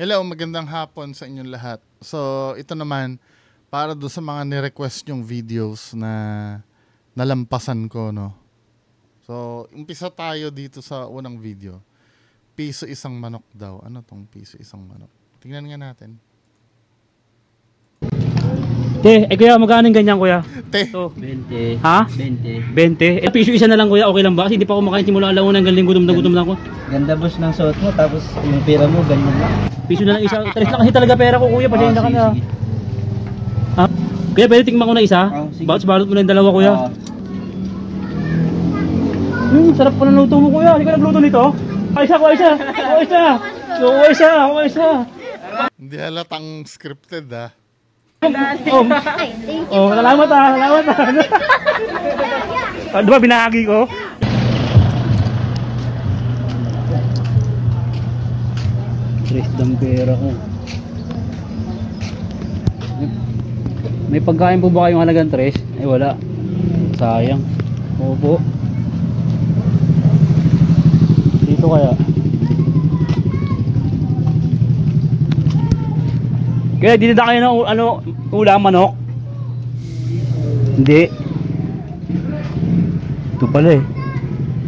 Hello, magandang hapon sa inyong lahat. So, ito naman, para do sa mga ni-request yung videos na nalampasan ko, no? So, umpisa tayo dito sa unang video. Piso isang manok daw. Ano tong piso isang manok? Tingnan nga natin. Kuya, magkano yung ganyan, kuya? Te, 20. Ha? 20. 20. Piso isa na lang, kuya, okay lang ba? Kasi hindi pa ako makain simula alauna hanggang linggo, gutom na ako. Ganda boss ng suot mo, tapos yung pera mo, ganyan lang. Piso na lang isa. Tres lang kasi talaga pera ko, kuya. Pasensya ka na. Sige. Ha? Kuya, pwede tingnan ko na isa? Sige. Balot mo na yung dalawa, kuya. Sarap pa ng luto mo, kuya. Hindi ka nagluto nito? Isa. hindi halatang scripted ah. Salamat. Diba binahagi ko? Tres ng pera ko. May pagkain po ba kayong halagang tres? Ay wala. Sayang. Opo. Dito kaya. Kaya dinada kayo ng ulam, manok? Hindi. Ito pala eh.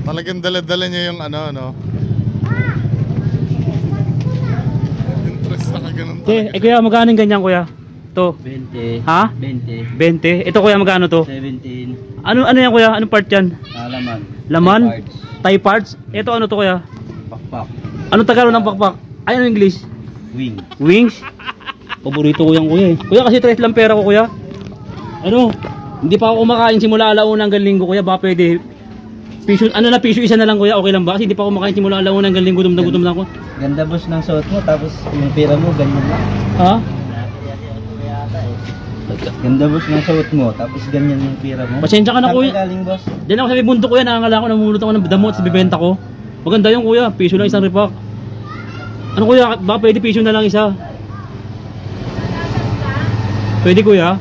Talagang dala-dala niya yung ano, no? Yung tres na kaganon talaga. Kuya, magkano yung ganyan, kuya? Ito. 20. Ha? 20. 20. Ito, kuya, magkano to? 17. Ano yan, kuya? Anong part yan? Laman. Laman? Parts. Thai parts? Ito, ano to, kuya? Pakpak. Ano Tagalog ng pakpak? Ay, ano English? Wing. Wings? Paborito ko yan, kuya eh. Kuya, kasi tres lang pera ko, kuya. Ano? Hindi pa ako kumakain simula alauna hanggang linggo, kuya. Baka pwede. Piso isa na lang, kuya. Okay lang ba? Kasi hindi pa ako kumakain simula alauna hanggang linggo. Gutom na ako. Ganda boss ng suot mo, tapos yung pera mo, ganyan lang. Ha? Ganda boss ng suot mo, tapos ganyan yung pera mo. Pasensya ka na, Saan kuya. ka galing boss? Diyan ako sa may bundok, kuya. Nakangala ako, namumulot ako ng damot sa bibenta ko. Maganda yung, kuya. Piso lang isang ripak. Ano, kuya? Baka pwede piso na lang isa. Pwede, kuya?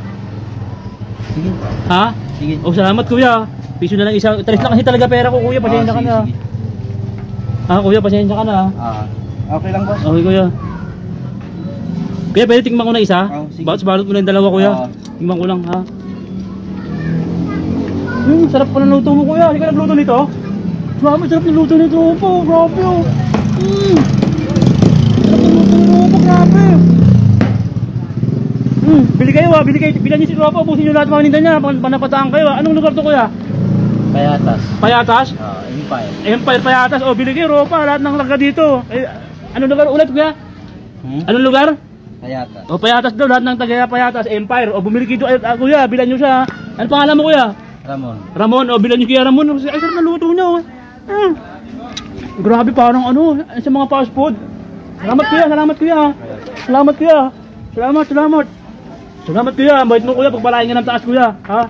Sige. Ha? Sige. Oh, salamat, kuya. Piso na lang isa. Tres lang kasi talaga pera ko, kuya. Pasensya ka na. Sige. Ha, kuya, pasensya ka na. Okay lang boss. Okay, kuya. Kuya, pwede tingnan ko na isa? Sige. Balot mo na yung dalawa, kuya. Tingnan ko lang, ha? Sarap pa ng luto mo, kuya. Hindi ka nagluto nito? Grabe, sarap ng luto nito po. Grabe, oh. Sarap ng luto nito po, grabe. Bili kayo, ha? Bilan niyo si Ropa. Ubusin niyo lahat mga ninda niya. Panapataan kayo, ha? Anong lugar to, kuya? Payatas. Payatas? Empire. Empire Payatas. O, bili kayo, Ropa. Lahat ng laga dito. Anong lugar ulit, kuya? Anong lugar? Payatas. O, Payatas daw, lahat ng taga Payatas, Empire. O, bumili kayo, kuya, bilan nyo siya. Ano pangalan mo, kuya? Ramon, o, bilan nyo kaya Ramon. Ay, sarap na luto nyo. Grabe, parang sa mga fast food. Salamat, kuya. Salamat, kuya. Bait mo, kuya, pagpalain ka ng taas, kuya. Ha?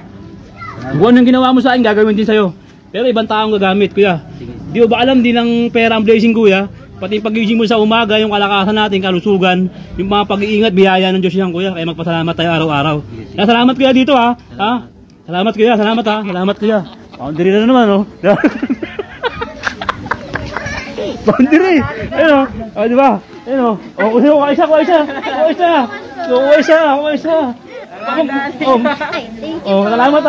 Kung anong ginawa mo sa akin, gagawin din sa'yo. Pero ibang taong gagamit, kuya. Di mo ba alam, di lang pera ang blessing, kuya. Pati yung pag-iising mo sa umaga, yung kalakasan natin, kalusugan, yung mga pag-iingat, biyaya ng Diyos yan, kuya. Kaya magpasalamat tayo araw-araw. Kaya salamat, kuya, dito, ha? Ha? Salamat, kuya. Salamat, kuya. Boundary na naman, oh. Boundary. Ayun, oh. Di ba? Ayun, oh. Kuha isa. Salamat,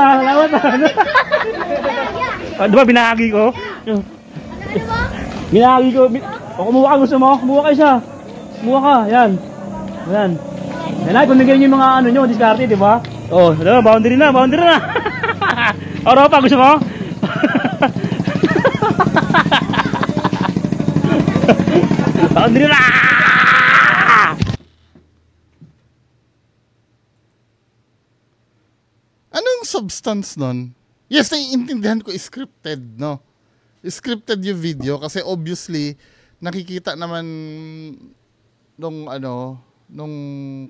Di ba, binahagi ko? Kumuha ka, gusto mo? Kumuha ka isa. Kumuha ka, yan. Yan ay, pamigay niyo yung mga nyo, diskarte, di ba? Diba, boundary na. Ropa, gusto mo? Boundary na! Anong substance nun? Yes, naiintindihan ko scripted, no? Scripted yung video kasi obviously nakikita naman nung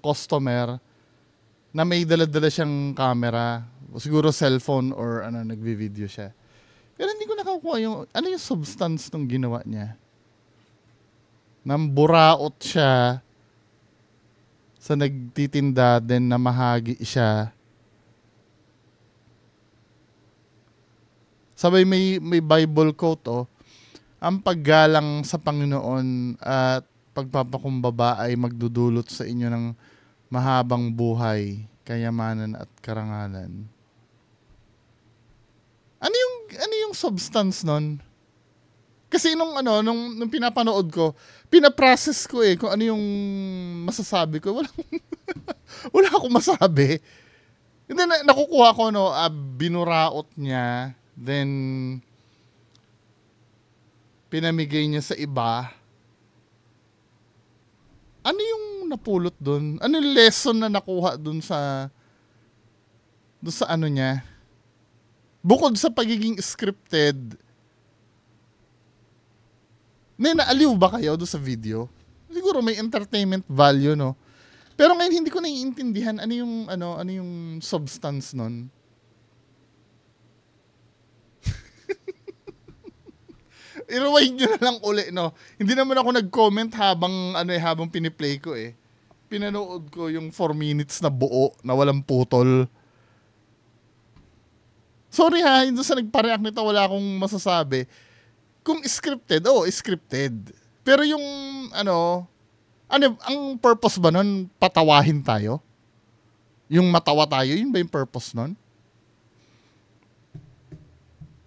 customer na may dala-dala siyang camera, o siguro cellphone or nagvi-video siya. Pero hindi ko nakakuha yung substance nung ginawa niya. Namburaot siya sa nagtitinda din na mahagi siya. Sabay may Bible quote, ang paggalang sa Panginoon at pagpapakumbaba ay magdudulot sa inyo ng mahabang buhay, kayamanan at karangalan. Ano yung substance nun? Kasi nung pinapanood ko, pinaprocess ko kung ano yung masasabi ko. Wala akong masabi. And then nakukuha ko binuraot niya, then pinamigay niya sa iba. Ano yung napulot dun? Ano yung lesson na nakuha dun sa ano niya? Bukod sa pagiging scripted, naaliw ba kayo doon sa video? Siguro may entertainment value, no? Pero ngayon hindi ko naiintindihan ano yung substance nun. I-rewind nyo na lang uli, no? Hindi naman ako nag-comment habang piniplay ko Pinanood ko yung 4 minutes na buo na walang putol. Sorry ha, doon sa nagpareact nito wala akong masasabi. Kung scripted, scripted. Pero yung ang purpose ba nun, patawahin tayo? Yung matawa tayo, yun ba yung purpose nun?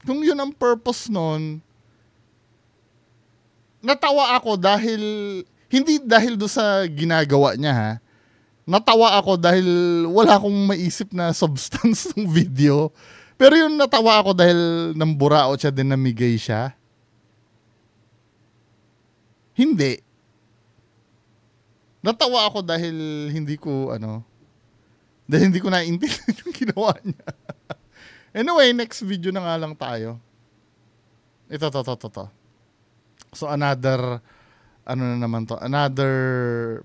Kung yun ang purpose nun, natawa ako hindi dahil do sa ginagawa niya ha. Natawa ako dahil wala akong maisip na substance ng video. Pero yung natawa ako dahil nang buraot siya din namigay siya. Hindi. Natawa ako dahil hindi ko naiintindihan yung ginawa niya. Anyway, next video na nga lang tayo. Ito. So another na naman to? Another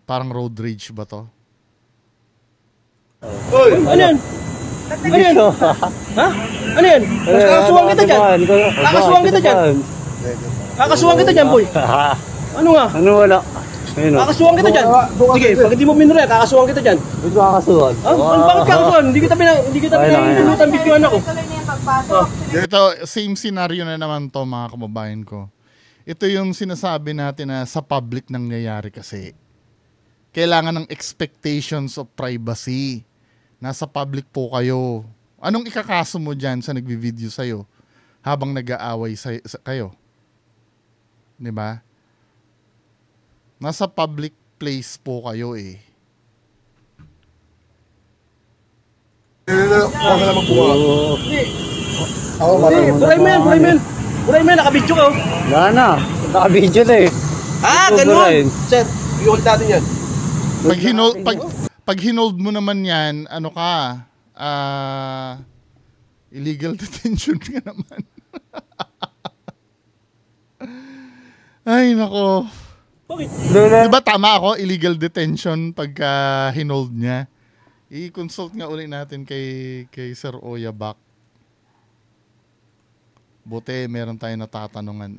parang road rage ba to? Uy, ano yan? Ano yan? Ha? Ano yan? Kakasuhan kita dyan. Kakasuhan kita dyan, boy. Ano nga? Ano wala? Kakasuhan kita dyan. Sige, pag hindi mo minura, kakasuhan kita dyan. Ba't kakasuhan? Bakit kakasuhan? Hindi kita pinahintulutan bityoan ako. Ito, same scenario na naman to mga kababayan ko. Ito yung sinasabi natin na sa public nangyayari kasi. Kailangan ng expectations of privacy. Nasa public po kayo. Anong ikakaso mo dyan sa nagbi-video sa'yo habang nag-aaway kayo? Diba? Nasa public place po kayo Buray mo yan, nakabidyo ka Wala na. Nakabidyo na ganun. Sir, i-hold natin yan. Pag hinold mo naman yan, illegal detention ka naman. Ay, nako. Bakit? Diba tama ako? Illegal detention pagka hinold niya. I-consult nga ulit natin kay Sir Oyabak. Buti meron tayong natatanungan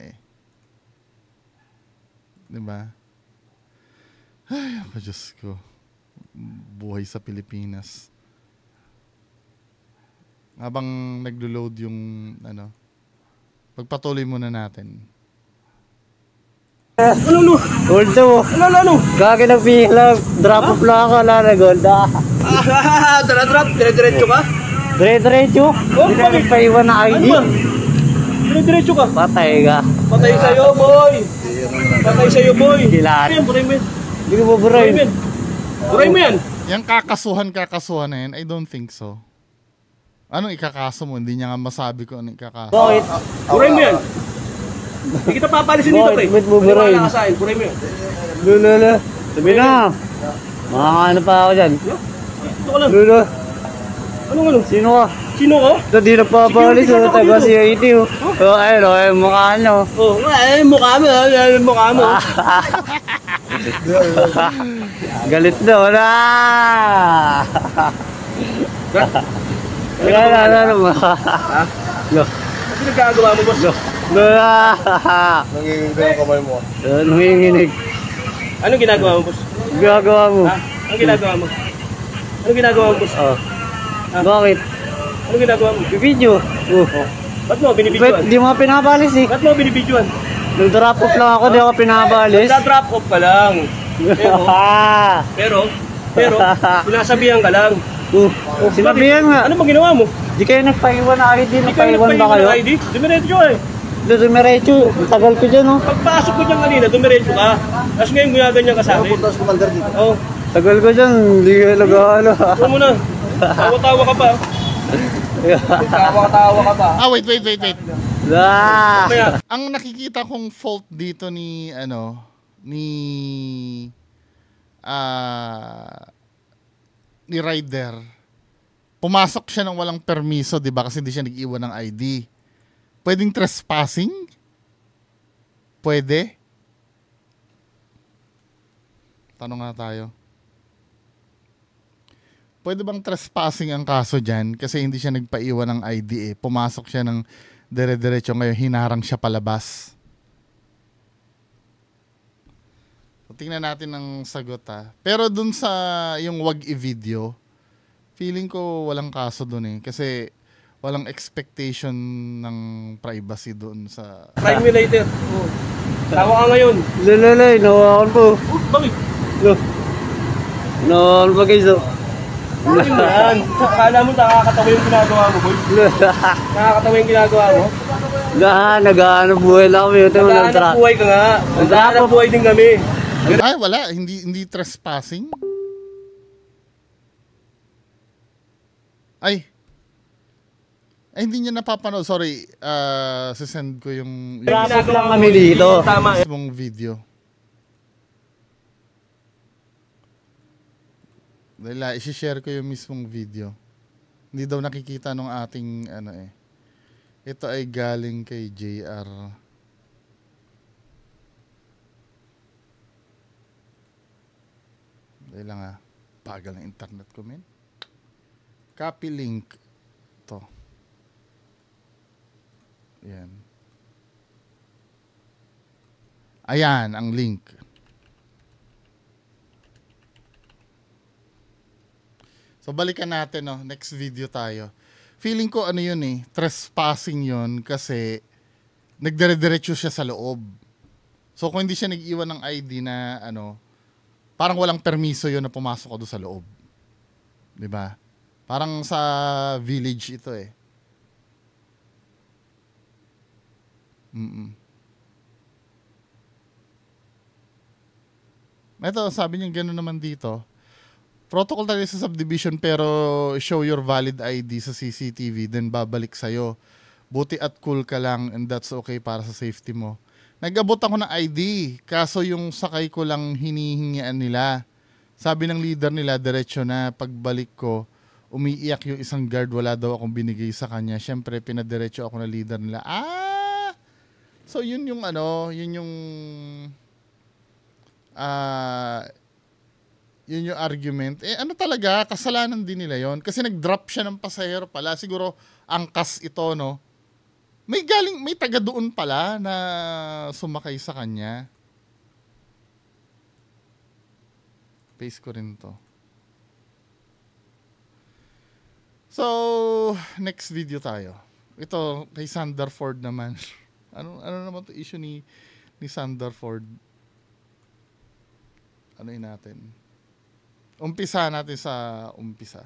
Diba? Ay, ako Diyos ko. Buhay sa Pilipinas. Habang naglo-load yung pagpatuloy muna natin. Ano? Gold mo. Ano? Gagi na pila. Drop off lang ako na gold. Drop. Dire-diretso ka? Dire-diretso? Hindi na nagpaiwan na ID. Dire-diretso ka? Patay ka. Patay sa'yo, boy. Kilaan. Buray mo yan. Hindi ko maburay. Buray mo yan. Yung kakasuhan na yan, I don't think so. Anong ikakaso mo? Hindi niya nga masabi ko anong ikakaso. Bakit? Buray mo yan. Hindi kita papalisin dito, pre. Bakit mo buray? Maniwala ka sa akin, buray mo yan. Lula. Sabi na. Makakaano pa ako dyan. Ito ka lang. Lula. Ano? Sino ka? Sino ka? Ito di na papalis. Security ka Taga dito. CIT. Ayun, mukha nyo. Mukha mo. Galit na, wala. Wala. Ano nagkagawa mo, boss? Wala. Nanginginig ang kamay mo. Nanginginig. Anong ginagawa mo, boss? Gagawa mo. Anong ginagawa mo, boss? Bakit? Anong ginagawa mo? Video. Ba't mo Ba't binibidyoan? di mo pinapalis Ba't mo binibidyoan? Nag-drop off lang ako, di ako pinabalis. Nagda-drop off ka lang. Pero, sinasabihan ka lang. Sinabihan nga. Ano bang ginawa mo? Di kayo nagpaiwan na ID, Hindi ka nagpaiwan ba kayo? ng ID? Dumiretso eh. Dumiretso, tagal ko dyan, oh. Pagpasok ko dyan kanina, dumiretso ka. Tapos ngayon gumaganyan ka sa akin. Oo. Tagal ko dyan, hindi kayo nag-ano. Huwag mo na. Tawa-tawa ka pa. Tawa-tawa ka pa. Wait. Mamaya. Ang nakikita kong fault dito ni ni rider, pumasok siya ng walang permiso, 'di ba? Kasi hindi siya nag-iwan ng ID. Pwedeng trespassing? Pwede? Tanong nga tayo. Pwede bang trespassing ang kaso dyan? Kasi hindi siya nagpaiwan ng ID eh. Pumasok siya ng dire-diretso, ngayon hinarang siya palabas. So, tingnan natin ang sagot ha. Pero dun sa yung wag i-video, feeling ko walang kaso dun eh. Kasi walang expectation ng privacy dun sa... Try me later. Tawa ka ngayon. Lalay, nawakan po. Bakit? Nawakan pa guys, oh. Ano yan? Akala mo nakakatawa yung ginagawa mo, boy? Nakakatawa yung ginagawa mo? Nag-ano buhay lang kami. Naghahanap buhay ka nga. Naghahanap buhay din kami. Ay, wala. Hindi trespassing. Ay, hindi niya napapanood. Sorry. Sisend ko yung Traffic lang kami dito. Tama eh. mismong video. Dahil isi-share ko yung mismong video. Hindi daw nakikita nung ating ano eh. Ito ay galing kay JR. Dahil lang bagal ng internet ko, men. Copy link. To. Ayan. Ayan ang link. So balikan natin, no? Next video tayo. Feeling ko ano yun eh, trespassing yun kasi nagdire-diretso siya sa loob. So kung hindi siya nag-iwan ng ID na ano, parang walang permiso yun na pumasok ko doon sa loob. 'Di ba? Parang sa village ito eh. Ito, sabi niya gano'n naman dito. Protocol tayo sa subdivision pero show your valid ID sa CCTV then babalik sa'yo. Buti at cool ka lang and that's okay para sa safety mo. Nag-abot ako ng ID kaso yung sakay ko lang hinihingian nila. Sabi ng leader nila diretso na. Pagbalik ko umiiyak yung isang guard, wala daw akong binigay sa kanya. Syempre pinadiretso ako ng leader nila. So yun yung ano, yun yung yun yung argument. Eh ano talaga, kasalanan din nila yon kasi nag-drop siya ng pasahero pala. Siguro angkas ito, no? May taga doon pala na sumakay sa kanya. Paste ko rin to. So, next video tayo. Ito kay Sanderford naman. ano naman to issue ni Sanderford? Ano natin? Umpisa natin sa umpisa.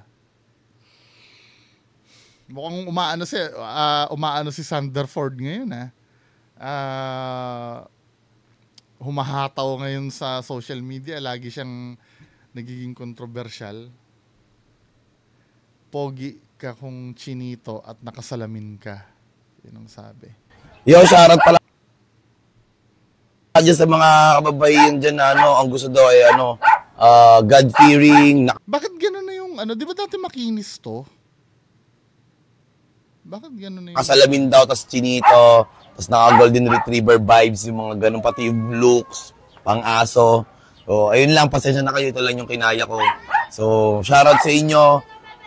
Mukhang umaano si Sanderford ngayon humahataw ngayon sa social media, lagi siyang nagiging controversial. Pogi ka kung chinito at nakasalamin ka. Yun ang sabi. Yo, shoutout pala dyan sa mga kababayan dyan na ano, ang gusto daw ay ano, God-fearing. Bakit gano'n na yung ano? Di ba dati makinis to? Bakit gano'n na yung... Kasalamin daw, tas chinito, tas naka-golden retriever vibes, yung mga ganun, pati yung looks, pang-aso. So, ayun lang, pasensya na kayo, ito lang yung kinaya ko. So, shoutout sa inyo.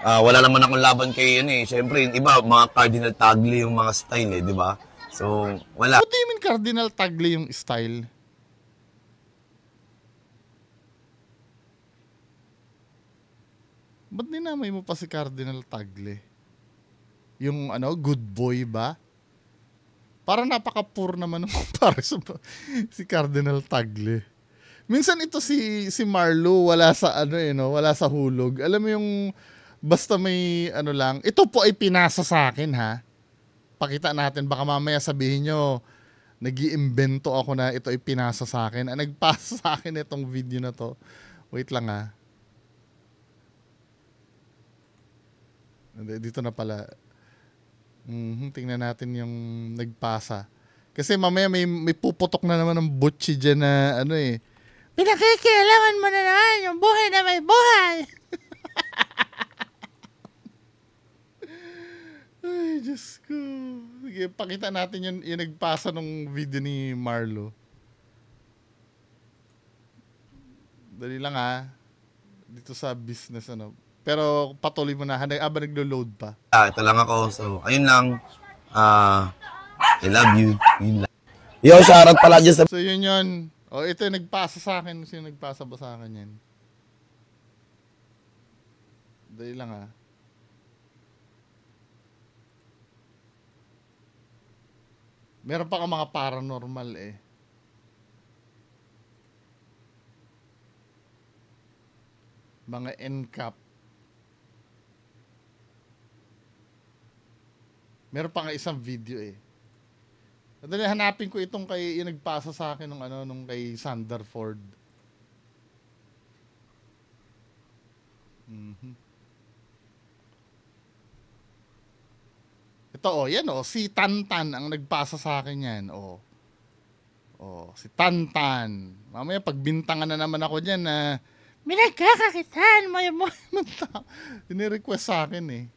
Wala naman akong laban kayo yun eh. Siyempre, yung iba, mga Cardinal Tagle yung mga style eh, di ba? So, wala. What do you mean Cardinal Tagle yung style? Ba't dinamay mo pa si Cardinal Tagle? Yung ano, good boy ba? Para napaka-poor naman ng para sa si Cardinal Tagle. Minsan ito si Marlo wala sa ano no, wala sa hulog. Alam mo yung basta may ano lang, ito po ay pinasa sa akin ha. Pakita natin baka mamaya sabihin nyo nag-iimbento ako na ito ay pinasa sa akin. Nagpasa sa akin itong video na to. Wait lang ha. Dito na pala. Tingnan natin yung nagpasa. Kasi mamaya may puputok na naman ng butchi dyan na ano eh. Pinakikialaman mo na naman yung buhay na may buhay. Ay, Diyos ko. Sige, pakita natin yung nagpasa ng video ni Marlo. Dali lang ha. Dito sa business ano. Pero patuloy mo na habang naglo-load pa. Ito lang ako. So, ayun lang. I love you. Yun lang. Yo, shoutout pala dyan sa... So, yun. O, ito yung nagpasa sa akin. Sino nagpasa ba sa akin yan? Dali lang ha. Meron pa ka mga paranormal eh. Mga NCAP. Meron pa nga isang video eh. Dali, hanapin ko itong yung nagpasa sa akin nung kay Sanderford. Ito yan si Tantan ang nagpasa sa akin yan. Si Tantan. Mamaya pagbintangan na naman ako diyan na may nagkakakitaan mo yung tao. Ini-request sa akin eh.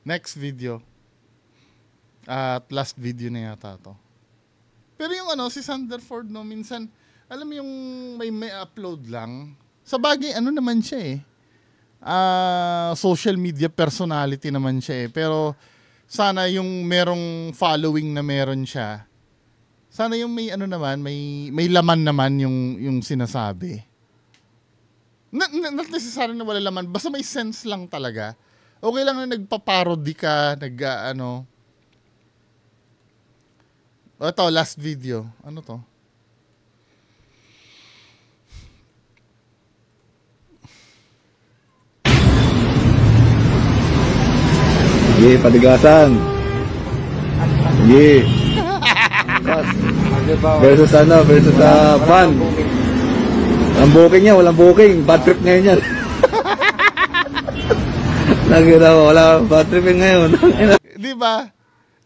Next video. At last video na yata to. Pero yung si Sanderford minsan, alam mo yung may upload lang. Sa bagay, naman siya eh. Social media personality naman siya eh. Pero sana yung merong following na meron siya. Sana yung may naman, may laman naman yung sinasabi. Not necessarily na wala laman, basta may sense lang talaga. Okay lang na nagpaparody ka, Ito, last video. Ano to? Sige, padigasan. Sige. Versus van. Walang booking niya, walang booking. Bad trip ngayon yan. Nakita mo, wala bad trip ngayon. Di ba?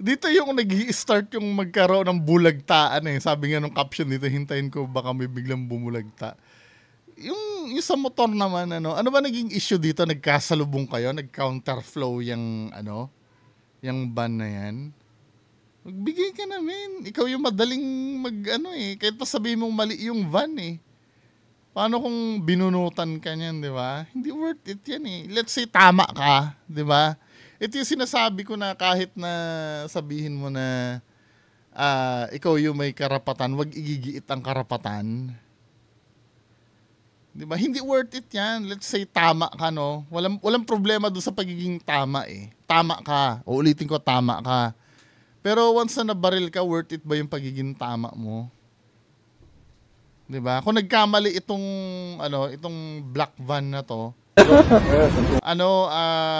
Dito yung nag-i-start yung magkaroon ng bulagtaan eh. Sabi nga nung caption dito, hintayin ko baka may biglang bumulagta. Yung sa motor naman, ano ba naging issue dito? Nagkasalubong kayo? Nag-counterflow yung van na yan? Magbigay ka namin. Ikaw yung madaling kahit pa sabihin mong mali yung van eh. Paano kung binunutan ka niyan, di ba? Hindi worth it yan eh. Let's say tama ka, di ba? Ito yung sinasabi ko na kahit na sabihin mo na ikaw yung may karapatan, wag igigiit ang karapatan. Di ba? Hindi worth it yan. Let's say tama ka, no? Walang problema doon sa pagiging tama eh. Tama ka. Uulitin ko, tama ka. Pero once na nabaril ka, worth it ba yung pagiging tama mo? Diba? Kung nagkamali itong black van na to,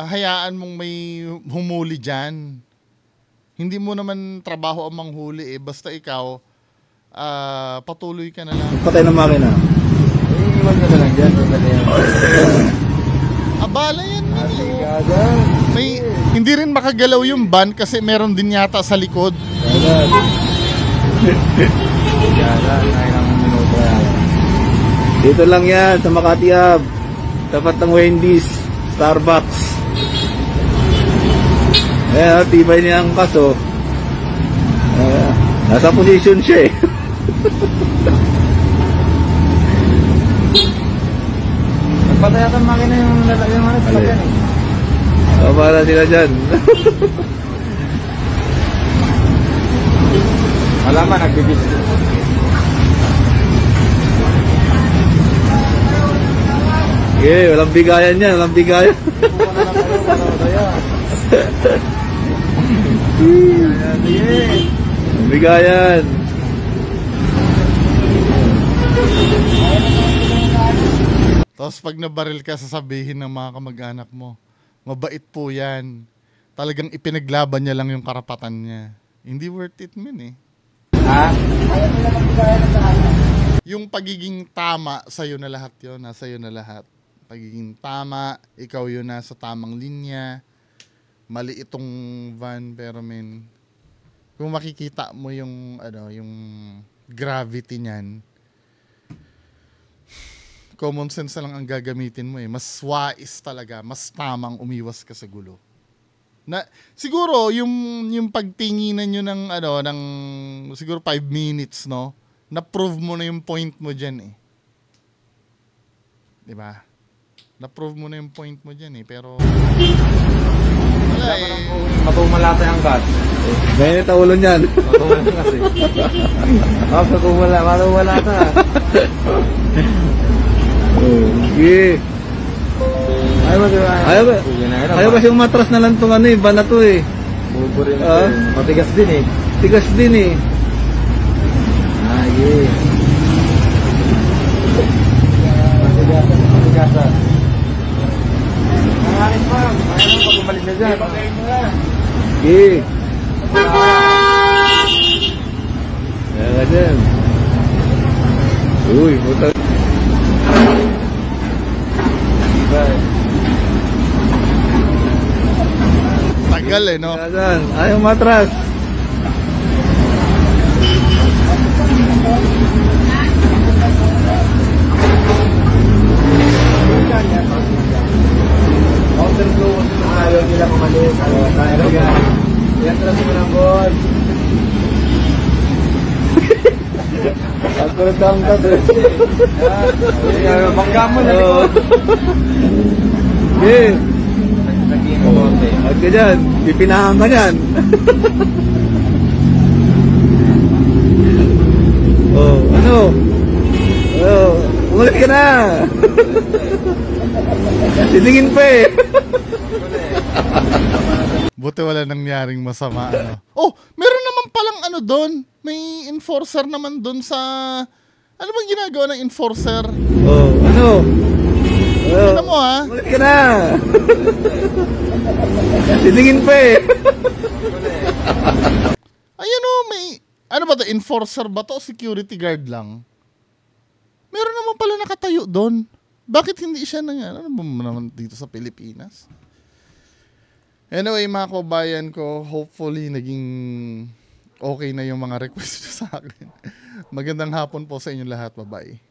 hayaan mong may humuli dyan. Hindi mo naman trabaho ang manghuli eh. Basta ikaw, patuloy ka na lang. Patay ng makina. Iwan ka na lang dyan. Abala yan. Hindi rin makagalaw yung van kasi meron din yata sa likod. Dito lang yan sa Makati Hub. Tapat ng Wendy's, Starbucks. Tibay niya ang kaso. Nasa position siya eh. Nagpatay at ang makina yung salagyan eh. Para sila dyan. Malaman, nagbibis. Okay, walang bigayan yan, walang bigayan. Bigayan. Tapos pag nabaril ka, sasabihin ng mga kamag-anak mo, mabait po yan. Talagang ipinaglaban niya lang yung karapatan niya. Hindi worth it, man eh. Ha? Yung pagiging tama, sa'yo na lahat yun. Nasa iyo na lahat. Pagiging tama, ikaw yun nasa tamang linya. Mali itong van, pero men, kung makikita mo yung, yung gravity niyan, common sense na lang ang gagamitin mo eh. Mas wise talaga, mas tamang umiwas ka sa gulo. Na siguro yung pagtinginan niyo ng ng siguro 5 minutes, no? Na-prove mo na yung point mo diyan eh. 'Di ba? Na-prove mo na yung point mo diyan eh, pero wala eh. Matumalata yung gas. Mainit ang ulo niyan. Matumalata kasi. Matumalata. Okay. Ayaw kasi yung matras na lang itong iba na to eh. Buburin Ah? Matigas din eh. Tigas din eh. Yeah. Matigasan. Nangalit pa. Ayaw mo pag umalis na dyan. Okay. Kaya ka dyan. Uy, puta. Tagal eh, no? Kaya dyan. Ayaw matras. Ayaw nila kumalis. Yan talaga mo ng boss. Ang kurutang ka doon. Bangga mo na likod. Okay. Naging bote. Huwag ka dyan. Pipinahan ka dyan. Oh, ano? Oh, umalis ka na. Titingin pa eh. Buti wala nangyaring masama, ano. Oh, meron naman palang doon. May enforcer naman doon sa... Ano bang ginagawa ng enforcer? Oh, ano? Oh, Ano mo ha? umalis ka na. Titingin pa eh. Ayan o, may... Ano ba to? Enforcer ba to? Security guard lang? Meron naman pala nakatayo doon. Bakit hindi siya ano ba naman dito sa Pilipinas? Anyway, mga kabayan ko, hopefully naging okay na yung mga request sa akin. Magandang hapon po sa inyo lahat. Bye-bye.